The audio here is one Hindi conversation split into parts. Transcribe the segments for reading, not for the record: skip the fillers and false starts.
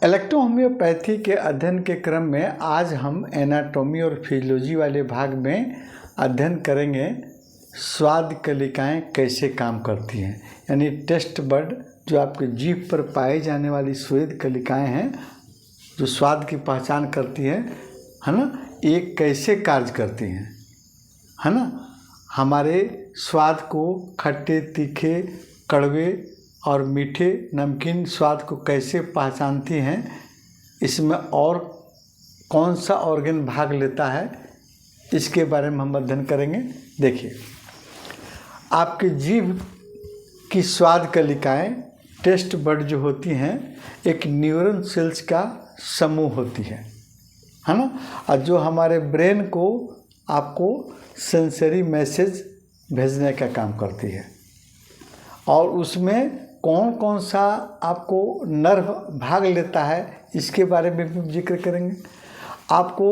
इलेक्ट्रोहोम्योपैथी के अध्ययन के क्रम में आज हम एनाटॉमी और फिजियोलॉजी वाले भाग में अध्ययन करेंगे स्वाद कलिकाएं कैसे काम करती हैं, यानी टेस्ट बड जो आपके जीभ पर पाए जाने वाली श्वेत कलिकाएं हैं जो स्वाद की पहचान करती है ना, ये कैसे कार्य करती हैं, है ना। हमारे स्वाद को खट्टे, तीखे, कड़वे और मीठे, नमकीन स्वाद को कैसे पहचानती हैं, इसमें और कौन सा ऑर्गन भाग लेता है, इसके बारे में हम अध्ययन करेंगे। देखिए, आपके जीभ की स्वाद कलिकाएं टेस्ट बड जो होती हैं एक न्यूरॉन सेल्स का समूह होती है ना, और जो हमारे ब्रेन को आपको सेंसरी मैसेज भेजने का काम करती है। और उसमें कौन कौन सा आपको नर्व भाग लेता है इसके बारे में भी जिक्र करेंगे। आपको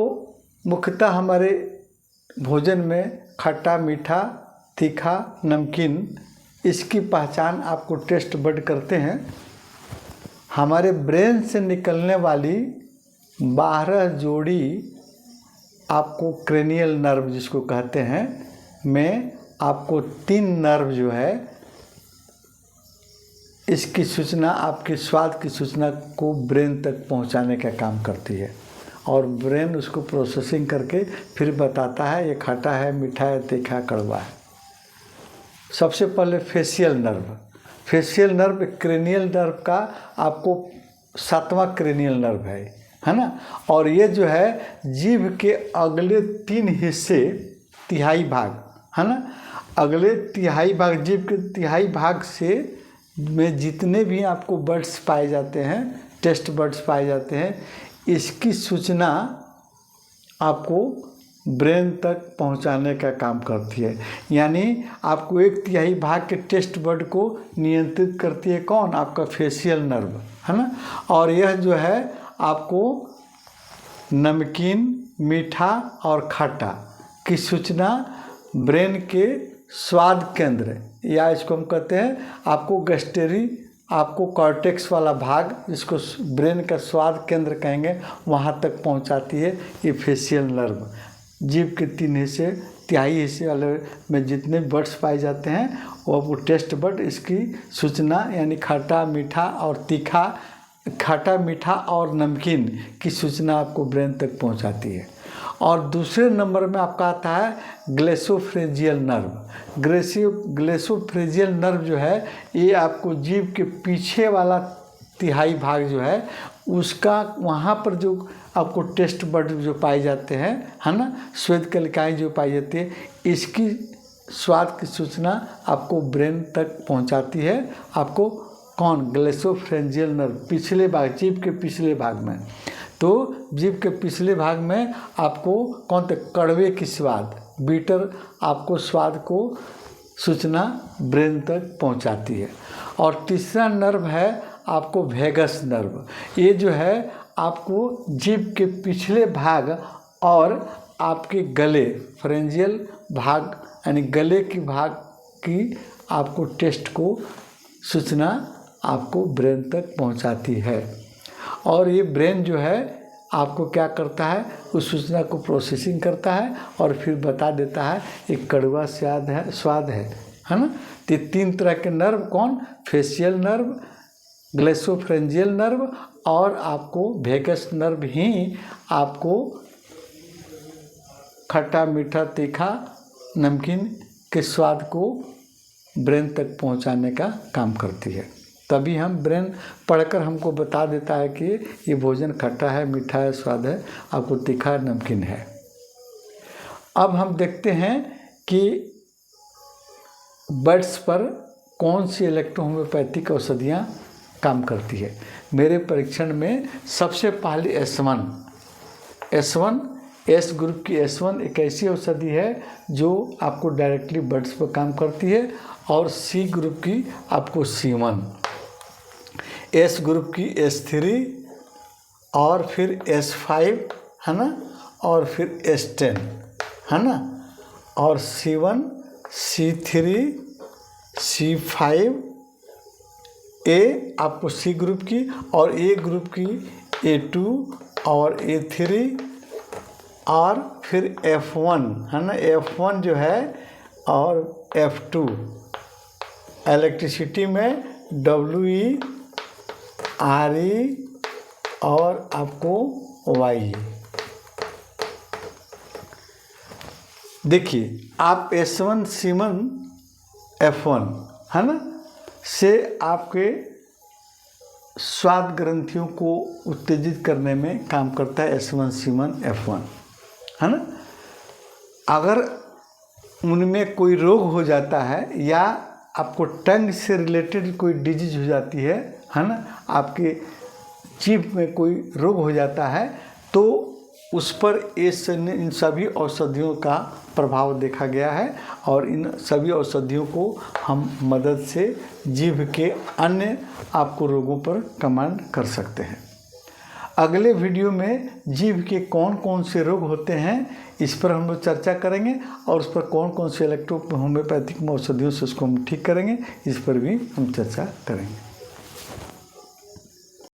मुख्यतः हमारे भोजन में खट्टा, मीठा, तीखा, नमकीन इसकी पहचान आपको टेस्ट बड करते हैं। हमारे ब्रेन से निकलने वाली 12 जोड़ी आपको क्रेनियल नर्व जिसको कहते हैं में आपको 3 नर्व जो है इसकी सूचना, आपके स्वाद की सूचना को ब्रेन तक पहुंचाने का काम करती है और ब्रेन उसको प्रोसेसिंग करके फिर बताता है ये खट्टा है, मीठा है, तीखा, कड़वा है। सबसे पहले फेशियल नर्व क्रेनियल नर्व का आपको 7वां क्रेनियल नर्व है ना। और ये जो है जीभ के अगले 3 हिस्से, तिहाई भाग है ना, अगले तिहाई भाग, जीभ के तिहाई भाग से में जितने भी आपको बर्ड्स पाए जाते हैं, टेस्ट बर्ड्स पाए जाते हैं, इसकी सूचना आपको ब्रेन तक पहुंचाने का काम करती है। यानी आपको 1/3 भाग के टेस्ट बर्ड को नियंत्रित करती है कौन? आपका फेशियल नर्व है ना। और यह जो है आपको नमकीन, मीठा और खट्टा की सूचना ब्रेन के स्वाद केंद्र, या इसको हम कहते हैं आपको गस्टेरी, आपको कॉर्टेक्स वाला भाग जिसको ब्रेन का स्वाद केंद्र कहेंगे, वहाँ तक पहुँचाती है ये फेशियल नर्व। जीभ के 3 हिस्से, तिहाई हिस्से वाले में जितने बर्ड्स पाए जाते हैं वो टेस्ट बड इसकी सूचना, यानी खट्टा, मीठा और तीखा, खट्टा, मीठा और नमकीन की सूचना आपको ब्रेन तक पहुंचाती है। और दूसरे नंबर में आपका आता है ग्लेसोफ्रेंजियल नर्व। ग्लेसोफ्रेंजियल नर्व जो है ये आपको जीभ के पीछे वाला तिहाई भाग जो है उसका, वहाँ पर जो आपको टेस्ट बड जो पाए जाते हैं है ना, श्वेत कलिकाएं जो पाई जाती है, इसकी स्वाद की सूचना आपको ब्रेन तक पहुँचाती है। आपको कौन? ग्लेसोफ्रेंजियल नर्व, पिछले भाग, जीभ के पिछले भाग में। तो जीभ के पिछले भाग में आपको कौन तक? कड़वे की स्वाद, बीटर आपको स्वाद को सूचना ब्रेन तक पहुंचाती है। और तीसरा नर्व है आपको वेगस नर्व। ये जो है आपको जीभ के पिछले भाग और आपके गले, फ्रेंजियल भाग यानी गले की भाग की आपको टेस्ट को सूचना आपको ब्रेन तक पहुंचाती है। और ये ब्रेन जो है आपको क्या करता है, उस सूचना को प्रोसेसिंग करता है और फिर बता देता है एक कड़वा स्वाद है ना। तो 3 तरह के नर्व कौन? फेशियल नर्व, ग्लेसोफ्रेंजियल नर्व और आपको वेगस नर्व ही आपको खट्टा, मीठा, तीखा, नमकीन के स्वाद को ब्रेन तक पहुंचाने का काम करती है। तभी हम ब्रेन पढ़कर हमको बता देता है कि ये भोजन खट्टा है, मीठा है, स्वाद है, आपको तीखा, नमकीन है। अब हम देखते हैं कि बर्ड्स पर कौन सी इलेक्ट्रोहोम्योपैथिक औषधियाँ काम करती है। मेरे परीक्षण में सबसे पहले एस ग्रुप की S1 एक ऐसी औषधि है जो आपको डायरेक्टली बर्ड्स पर काम करती है, और C ग्रुप की आपको C1, एस ग्रुप की S3 और फिर S5 है ना, और फिर S10 है ना, और C1, C3, C5 ए आपको सी ग्रुप की और ए ग्रुप की A2 और A3 और फिर F1 है ना, F1 जो है और F2। इलेक्ट्रिसिटी में WE RE और आपको YE। देखिए आप S1 सीमन F1 है ना से आपके स्वाद ग्रंथियों को उत्तेजित करने में काम करता है S1 सीमन F1 है ना। अगर उनमें कोई रोग हो जाता है या आपको टंग से रिलेटेड कोई डिजीज हो जाती है ना, आपके जीभ में कोई रोग हो जाता है तो उस पर इन सभी औषधियों का प्रभाव देखा गया है और इन सभी औषधियों को हम मदद से जीभ के अन्य आपको रोगों पर कमांड कर सकते हैं। अगले वीडियो में जीभ के कौन कौन से रोग होते हैं इस पर हम लोग चर्चा करेंगे और उस पर कौन कौन से इलेक्ट्रो होम्योपैथिक औषधियों से उसको हम ठीक करेंगे, इस पर भी हम चर्चा करेंगे।